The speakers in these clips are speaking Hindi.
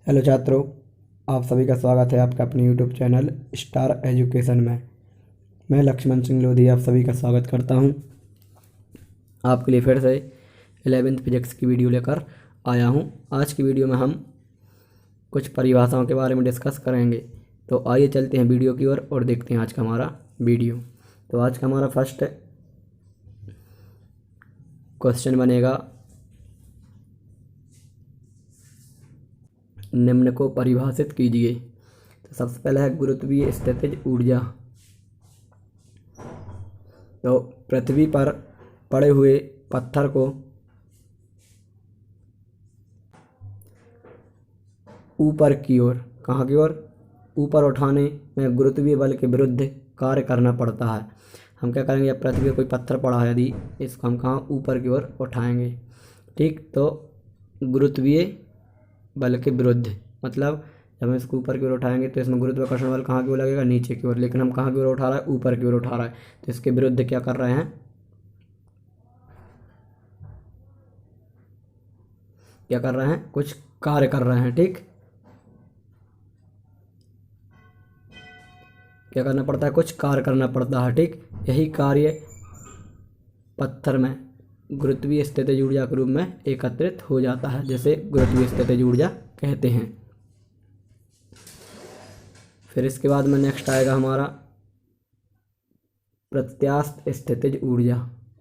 हेलो छात्रों, आप सभी का स्वागत है आपका अपने यूट्यूब चैनल स्टार एजुकेशन में। मैं लक्ष्मण सिंह लोधी आप सभी का स्वागत करता हूं। आपके लिए फिर से 11th फिजिक्स की वीडियो लेकर आया हूं। आज की वीडियो में हम कुछ परिभाषाओं के बारे में डिस्कस करेंगे। तो आइए चलते हैं वीडियो की ओर और देखते हैं आज का हमारा वीडियो। तो आज का हमारा फर्स्ट क्वेश्चन बनेगा, निम्न को परिभाषित कीजिए। तो सबसे पहला है गुरुत्वीय स्थितिज ऊर्जा। तो पृथ्वी पर पड़े हुए पत्थर को ऊपर की ओर, कहाँ की ओर, ऊपर उठाने में गुरुत्वीय बल के विरुद्ध कार्य करना पड़ता है। हम क्या करेंगे, जब पृथ्वी पर कोई पत्थर पड़ा है यदि, इसको हम कहाँ ऊपर की ओर उठाएंगे। ठीक, तो गुरुत्वीय बल के विरुद्ध मतलब जब हम इसको ऊपर की ओर उठाएंगे तो इसमें गुरुत्वाकर्षण बल कहाँ की ओर लगेगा, नीचे की ओर। लेकिन हम कहाँ की ओर उठा रहे हैं, ऊपर की ओर उठा रहा है। तो इसके विरुद्ध क्या कर रहे हैं, क्या कर रहे हैं, कुछ कार्य कर रहे हैं। ठीक, क्या करना पड़ता है, कुछ कार्य करना पड़ता है। ठीक, यही कार्य पत्थर में गुरुत्वीय स्थितिज ऊर्जा के रूप में एकत्रित हो जाता है, जिसे गुरुत्वीय स्थितिज ऊर्जा कहते हैं। फिर इसके बाद में नेक्स्ट आएगा हमारा प्रत्यास्थ स्थितिज ऊर्जा।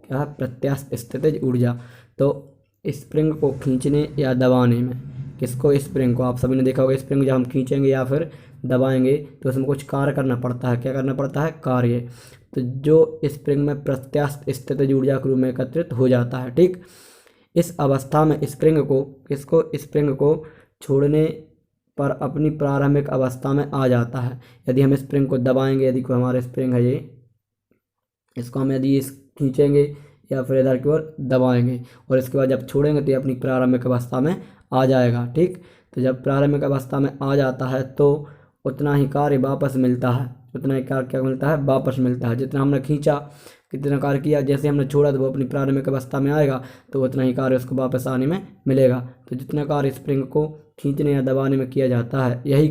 क्या है प्रत्यास्थ स्थितिज ऊर्जा? तो स्प्रिंग को खींचने या दबाने में, किसको, स्प्रिंग को। आप सभी ने देखा होगा स्प्रिंग जब हम खींचेंगे या फिर दबाएंगे तो उसमें कुछ कार्य करना पड़ता है। क्या करना पड़ता है, कार्य। तो जो स्प्रिंग में प्रत्यास्थ स्थितिज ऊर्जा के रूप में एकत्रित हो जाता है। ठीक, इस अवस्था में स्प्रिंग को, किसको, स्प्रिंग को छोड़ने पर अपनी प्रारंभिक अवस्था में आ जाता है। यदि हम स्प्रिंग को दबाएंगे, यदि कोई हमारा स्प्रिंग है ये, इसको हम यदि इस खींचेंगे या फिर इधर की ओर दबाएंगे और इसके बाद जब छोड़ेंगे तो ये अपनी प्रारंभिक अवस्था में आ जाएगा। ठीक, तो जब प्रारंभिक अवस्था में आ जाता है तो उतना ही कार्य वापस मिलता है, उतना ही कार्य क्या मिलता है, वापस मिलता है। जितना हमने खींचा, कितना कार्य किया, जैसे हमने छोड़ा तो वो अपनी प्रारंभिक अवस्था में आएगा तो उतना ही कार्य उसको वापस आने में मिलेगा। तो जितना कार्य स्प्रिंग को खींचने या दबाने में किया जाता है, यही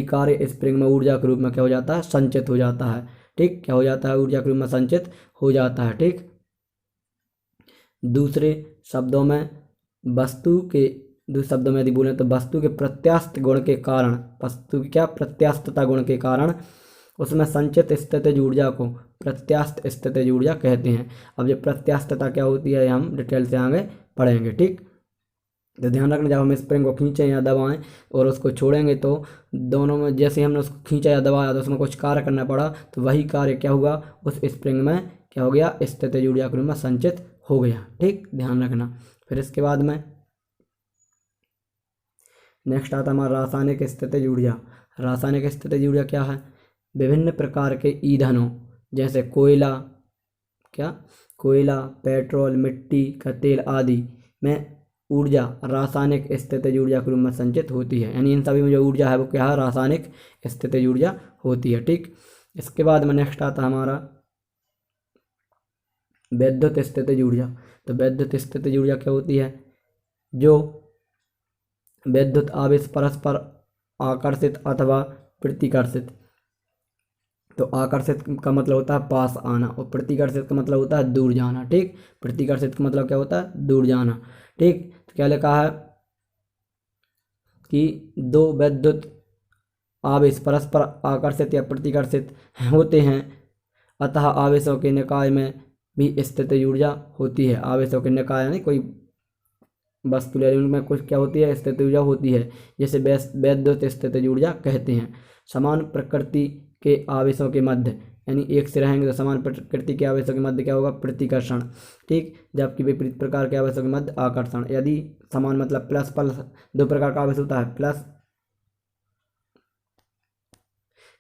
कार्य स्प्रिंग में ऊर्जा के रूप में क्या हो जाता है, संचित हो जाता है। ठीक, क्या हो जाता है, ऊर्जा के रूप में संचित हो जाता है। ठीक, दूसरे शब्दों में यदि बोलें तो वस्तु के प्रत्यास्थ गुण के कारण, वस्तु की क्या प्रत्यास्थता गुण के कारण उसमें संचित स्थितिज ऊर्जा को प्रत्यास्थ स्थितिज ऊर्जा कहते हैं। अब ये प्रत्यास्थता क्या होती है हम डिटेल से आगे पढ़ेंगे। ठीक, तो ध्यान रखना, जब हम स्प्रिंग को खींचें या दबाएं और उसको छोड़ेंगे तो दोनों में, जैसे हमने उसको खींचा या दबाया तो उसमें कुछ कार्य करना पड़ा, तो वही कार्य क्या हुआ, उस स्प्रिंग में क्या हो गया, स्थितिज ऊर्जा के रूप में संचित हो गया। ठीक, ध्यान रखना। फिर इसके बाद में नेक्स्ट आता हमारा रासायनिक स्थितिज ऊर्जा। रासायनिक स्थितिज ऊर्जा क्या है, विभिन्न प्रकार के ईंधनों जैसे कोयला, पेट्रोल, मिट्टी का तेल आदि में ऊर्जा रासायनिक स्थितिज ऊर्जा के रूप में संचित होती है। यानी इन सभी में जो ऊर्जा है वो क्या है, रासायनिक स्थितिज ऊर्जा होती है। ठीक, इसके बाद में नेक्स्ट आता है हमारा वैद्युत स्थितिज ऊर्जा। तो वैद्युत स्थितिज ऊर्जा क्या होती है, जो विद्युत आवेश परस्पर आकर्षित अथवा प्रतिकर्षित। तो आकर्षित का मतलब होता है पास आना और प्रतिकर्षित का मतलब होता है दूर जाना। ठीक, प्रतिकर्षित का मतलब क्या होता है, दूर जाना। ठीक, तो क्या लिखा है कि दो विद्युत आवेश परस्पर आकर्षित या प्रतिकर्षित होते हैं, अतः आवेशों के निकाय में भी स्थितिज ऊर्जा होती है। आवेशों के निकाय यानी कोई वस्तु ले, उनमें कुछ क्या होती है, स्थितिज ऊर्जा होती है, जिसे वैद्युत स्थितिज ऊर्जा कहते हैं। समान प्रकृति के आवेशों के मध्य, यानी एक से रहेंगे तो समान प्रकृति के आवेशों के मध्य क्या होगा, प्रतिकर्षण। ठीक, जबकि विपरीत प्रकार के आवेशों के मध्य आकर्षण। यदि समान मतलब प्लस प्लस, दो प्रकार का आवेश होता है, प्लस,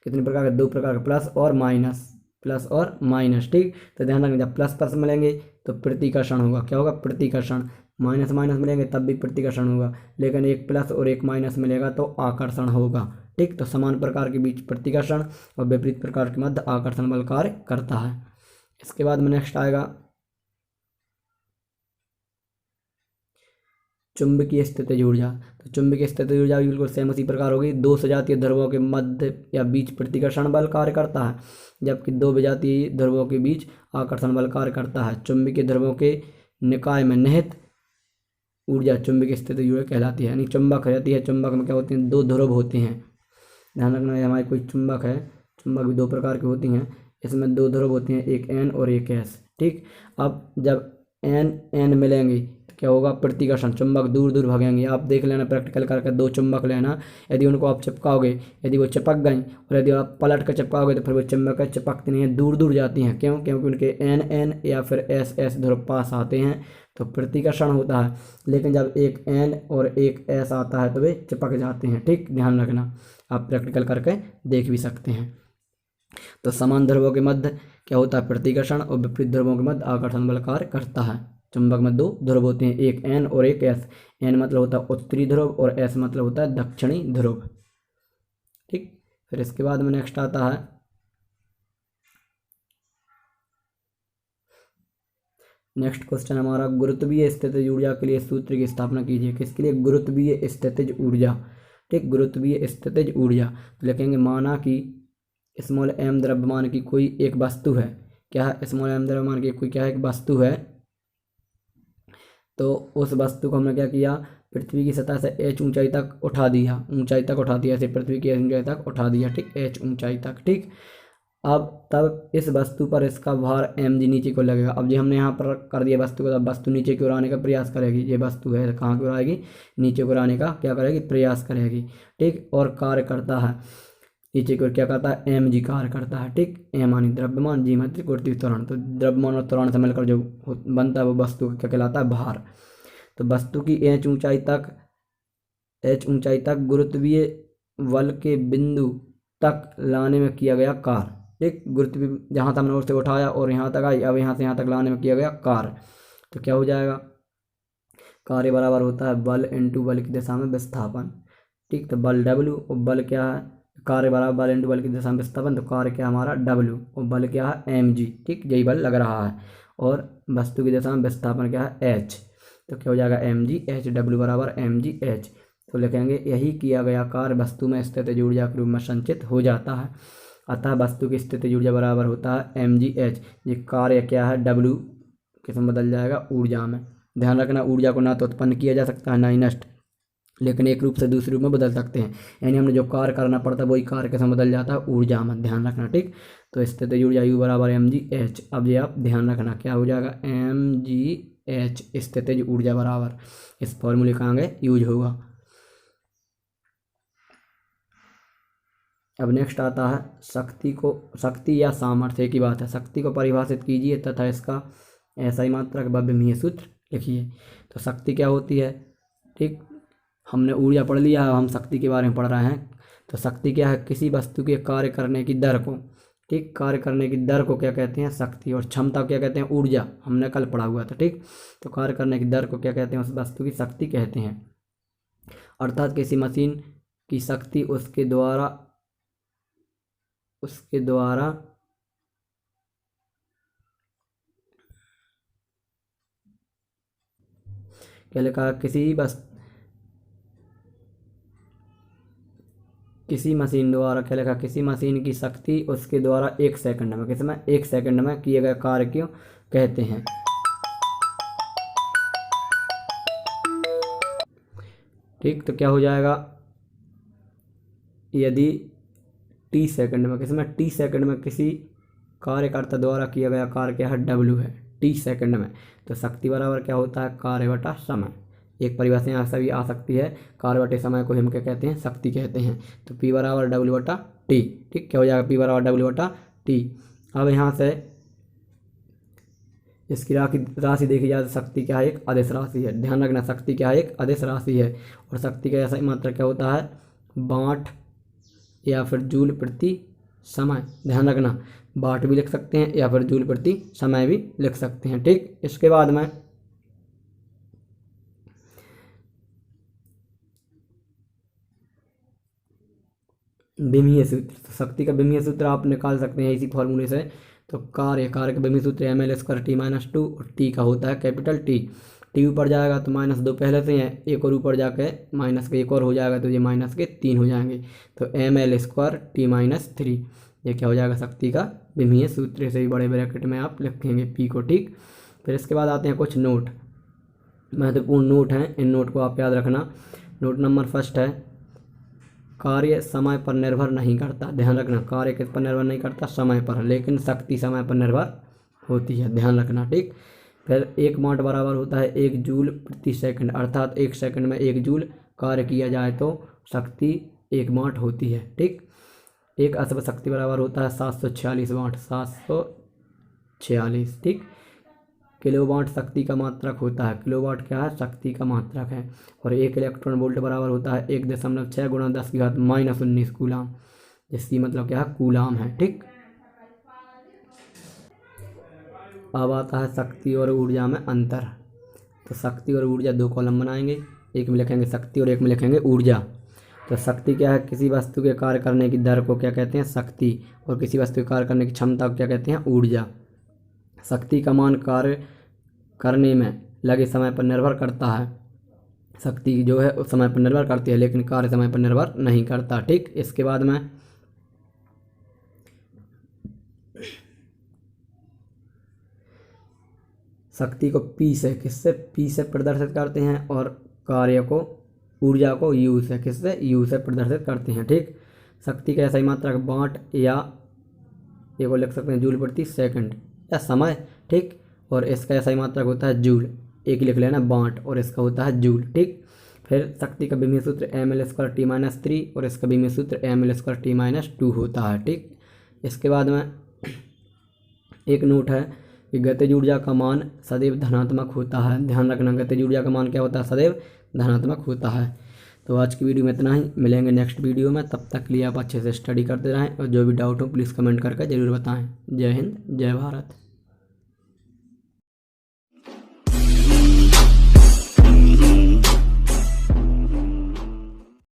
कितने प्रकार के, दो प्रकार का, प्लस और माइनस, प्लस और माइनस। ठीक, तो ध्यान रखना, जब प्लस प्लस मिलेंगे तो प्रतिकर्षण होगा, क्या होगा, प्रतिकर्षण। माइनस माइनस मिलेंगे तब भी प्रतिकर्षण होगा, लेकिन एक प्लस और एक माइनस मिलेगा तो आकर्षण होगा। ठीक, तो समान प्रकार के बीच प्रतिकर्षण और विपरीत प्रकार के मध्य आकर्षण बल कार्य करता है। इसके बाद में नेक्स्ट आएगा चुंबकीय स्थितिज ऊर्जा। तो चुंबकीय स्थितिज ऊर्जा भी बिल्कुल सेम उसी प्रकार होगी। दो सजातीय ध्रुवों के मध्य या बीच प्रतिकर्षण बल कार्य करता है, जबकि दो विजातीय ध्रुवों के बीच आकर्षण बल कार्य करता है। चुंबकीय ध्रुवों के निकाय में निहित ऊर्जा चुंबकीय स्थितिज ऊर्जा कहलाती है। यानी चुंबक रहती है, चुंबक में क्या होते हैं, दो ध्रुव होते हैं। ध्यान रखना है, हमारे कोई चुंबक है, चुंबक भी दो प्रकार की होती हैं, इसमें दो ध्रुव होते हैं, एक एन और एक एस। ठीक, अब जब एन एन मिलेंगे तो क्या होगा, प्रतिकर्षण, चुंबक दूर दूर भागेंगे। आप देख लेना प्रैक्टिकल करके, दो चुंबक लेना, यदि उनको आप चिपकाओगे, यदि वो चिपक गई और यदि आप पलट कर चिपकाओगे तो फिर वो चुंबक चिपकती नहीं है, दूर दूर जाती हैं। क्यों? क्योंकि उनके एन एन या फिर एस एस ध्रुव पास आते हैं तो प्रतिकर्षण होता है। लेकिन जब एक एन और एक एस आता है तो वे चिपक जाते हैं। ठीक, ध्यान रखना, आप प्रैक्टिकल करके देख भी सकते हैं। तो समान ध्रुवों के मध्य क्या होता है, प्रतिकर्षण, और विपरीत ध्रुवों के मध्य आकर्षण बल कार्य करता है। चुंबक में दो ध्रुव होते हैं, एक एन और एक एस। एन मतलब होता है उत्तरी ध्रुव और एस मतलब होता है दक्षिणी ध्रुव। ठीक, फिर इसके बाद में नेक्स्ट आता है नेक्स्ट क्वेश्चन हमारा, गुरुत्वीय स्थितिज ऊर्जा के लिए सूत्र की स्थापना कीजिए। किसके लिए? गुरुत्वीय स्थितिज ऊर्जा। ठीक, गुरुत्वीय स्थितिज ऊर्जा तो लिखेंगे, माना कि स्मॉल एम द्रव्यमान की कोई एक वस्तु है। क्या है? स्मॉल एम द्रव्यमान की कोई क्या है, एक वस्तु है। तो उस वस्तु को हमने क्या किया, पृथ्वी की सतह से h ऊंचाई तक उठा दिया, ऊंचाई तक उठा दिया, ऐसे पृथ्वी की ऊंचाई तक उठा दिया। ठीक, h ऊंचाई तक। ठीक, अब तब इस वस्तु पर इसका भार mg नीचे को लगेगा। अब जो हमने यहाँ पर कर दिया वस्तु को, तब वस्तु नीचे की ओर आने का प्रयास करेगी। ये वस्तु है, कहाँ की ओर आएगी, नीचे की ओर आने का क्या करेगी, प्रयास करेगी। ठीक, और कार्य करता है नीचे की ओर, क्या करता है, mg कार्य करता है। ठीक, m मानी द्रव्यमान, g मानी गुरुत्वीय त्वरण। तो द्रव्यमान और त्वरण से मिलकर जो बनता है वो वस्तु क्या कहलाता है, भार। तो वस्तु की h ऊंचाई तक गुरुत्वीय बल के बिंदु तक लाने में किया गया कार्य। ठीक, गुरुत्वीय जहाँ तक हमने उससे उठाया और यहाँ तक आई, अब यहाँ से यहाँ तक लाने में किया गया कार्य। तो क्या हो जाएगा, कार्य बराबर होता है बल इंटू बल की दिशा में विस्थापन। ठीक, तो बल W और बल क्या है, कार्य बराबर बल इंटू बल की दिशा में विस्थापन। तो कार्य क्या हमारा W और बल क्या है mg। ठीक, यही बल लग रहा है, और वस्तु की दिशा में विस्थापन क्या है, h। तो क्या हो जाएगा, mg h, W बराबर mg h। तो लिखेंगे, यही किया गया कार्य वस्तु में स्थितिज ऊर्जा के रूप में संचित हो जाता है। अतः वस्तु की स्थितिज ऊर्जा बराबर होता है mg h। ये कार्य क्या है, W किसमें बदल जाएगा, ऊर्जा में। ध्यान रखना, ऊर्जा को ना तो उत्पन्न किया जा सकता है ना ही नष्ट, लेकिन एक रूप से दूसरे रूप में बदल सकते हैं। यानी हमने जो कार्य करना पड़ता है वही कार्य किसमें बदल जाता है, ऊर्जा में। ध्यान रखना। ठीक, तो स्थितिज ऊर्जा U बराबर mg h। अब ये आप ध्यान रखना, क्या हो जाएगा, mg h स्थितिज ऊर्जा बराबर, इस फॉर्मूले का आगे यूज होगा। अब नेक्स्ट आता है शक्ति या सामर्थ्य की बात है। शक्ति को परिभाषित कीजिए तथा इसका SI मात्रक बभ्यमीय सूत्र लिखिए। तो शक्ति क्या होती है, ठीक, हमने ऊर्जा पढ़ लिया है, हम शक्ति के बारे में पढ़ रहे हैं। तो शक्ति क्या है, किसी वस्तु के कार्य करने की दर को, ठीक, कार्य करने की दर को क्या कहते हैं, शक्ति। और क्षमता क्या कहते हैं, ऊर्जा, हमने कल पढ़ा हुआ था। ठीक, तो कार्य करने की दर को क्या कहते हैं, उस वस्तु की शक्ति कहते हैं। अर्थात किसी मशीन की शक्ति उसके द्वारा क्या लिखा, किसी मशीन द्वारा, क्या लिखा, किसी मशीन की शक्ति उसके द्वारा 1 सेकंड में, किसमें, 1 सेकंड में किए गए कार्य क्यों कहते हैं। ठीक, तो क्या हो जाएगा, यदि t सेकंड में, किसमें, t सेकंड में किसी कार्यकर्ता द्वारा किया गया कार्य क्या है, W है, t सेकंड में। तो शक्ति बराबर क्या होता है, कार्य बटा समय। एक परिभाषा यहाँ से भी आ सकती है, कार्य बटे समय को हम क्या कहते हैं, शक्ति कहते हैं। तो P बराबर W बटा T। ठीक, क्या हो जाएगा, P बराबर W बटा T। अब यहाँ से इसकी राशि देखी जाए तो शक्ति क्या है, एक अदिश राशि है। ध्यान रखना, शक्ति क्या है, एक अदिश राशि है। और शक्ति का SI मात्रक क्या होता है, वाट या फिर जूल प्रति समय। ध्यान रखना, वाट भी लिख सकते हैं या फिर जूल प्रति समय भी लिख सकते हैं। ठीक, इसके बाद में विमीय सूत्र, तो शक्ति का विमीय सूत्र आप निकाल सकते हैं इसी फॉर्मूले से। तो कार्य का विमीय सूत्र ml² t - 2 और t का होता है कैपिटल T। टी ऊपर जाएगा तो -2 पहले से है, एक और ऊपर जाके माइनस के एक और हो जाएगा तो ये -3 हो जाएंगे। तो ml² T-3 ये क्या हो जाएगा, शक्ति का विमीय सूत्र। इसे भी बड़े ब्रैकेट में आप लिखेंगे पी को, ठीक। फिर इसके बाद आते हैं कुछ नोट, महत्वपूर्ण नोट हैं, इन नोट को आप याद रखना। नोट नंबर फर्स्ट है, कार्य समय पर निर्भर नहीं करता। ध्यान रखना, कार्य किस पर निर्भर नहीं करता, समय पर, लेकिन शक्ति समय पर निर्भर होती है, ध्यान रखना, ठीक। फिर 1 वाट बराबर होता है 1 जूल प्रति सेकंड, अर्थात 1 सेकंड में 1 जूल कार्य किया जाए तो शक्ति 1 वाट होती है, ठीक। 1 अश्व शक्ति बराबर होता है 746 वाट, 746, ठीक। किलोवाट शक्ति का मात्रक होता है, किलोवाट क्या है, शक्ति का मात्रक है। और 1 इलेक्ट्रॉन वोल्ट बराबर होता है 1.6 × 10⁻⁻19 कूलाम, जिसकी मतलब क्या है, कूलाम है, ठीक। अब आता है शक्ति और ऊर्जा में अंतर। तो शक्ति और ऊर्जा 2 कॉलम बनाएंगे, एक में लिखेंगे शक्ति और एक में लिखेंगे ऊर्जा। तो शक्ति क्या है, किसी वस्तु के कार्य करने की दर को क्या कहते हैं, शक्ति, और किसी वस्तु के कार्य करने की क्षमता को क्या कहते हैं, ऊर्जा। शक्ति का मान कार्य करने में लगे समय पर निर्भर करता है, शक्ति जो है उस समय पर निर्भर करती है, लेकिन कार्य समय पर निर्भर नहीं करता, ठीक। इसके बाद में शक्ति को पी से, किससे, पी से प्रदर्शित करते हैं, और कार्य को, ऊर्जा को यू से, किससे, यू से प्रदर्शित करते हैं, ठीक। शक्ति का ऐसा मात्रक वाट या ये को लिख सकते हैं जूल प्रति सेकंड या समय, ठीक। और इसका ऐसा मात्रक होता है जूल, एक लिख लेना वाट, और इसका होता है जूल, ठीक। फिर शक्ति का विमीय सूत्र ml² T-3 और इसका विमीय सूत्र ml² T-2 होता है, ठीक। इसके बाद में एक नोट है कि गतिज ऊर्जा का मान सदैव धनात्मक होता है। ध्यान रखना, गतिज ऊर्जा का मान क्या होता है, सदैव धनात्मक होता है। तो आज की वीडियो में इतना ही, मिलेंगे नेक्स्ट वीडियो में, तब तक के लिए आप अच्छे से स्टडी करते रहें और जो भी डाउट हो प्लीज़ कमेंट करके ज़रूर बताएं। जय हिंद, जय भारत।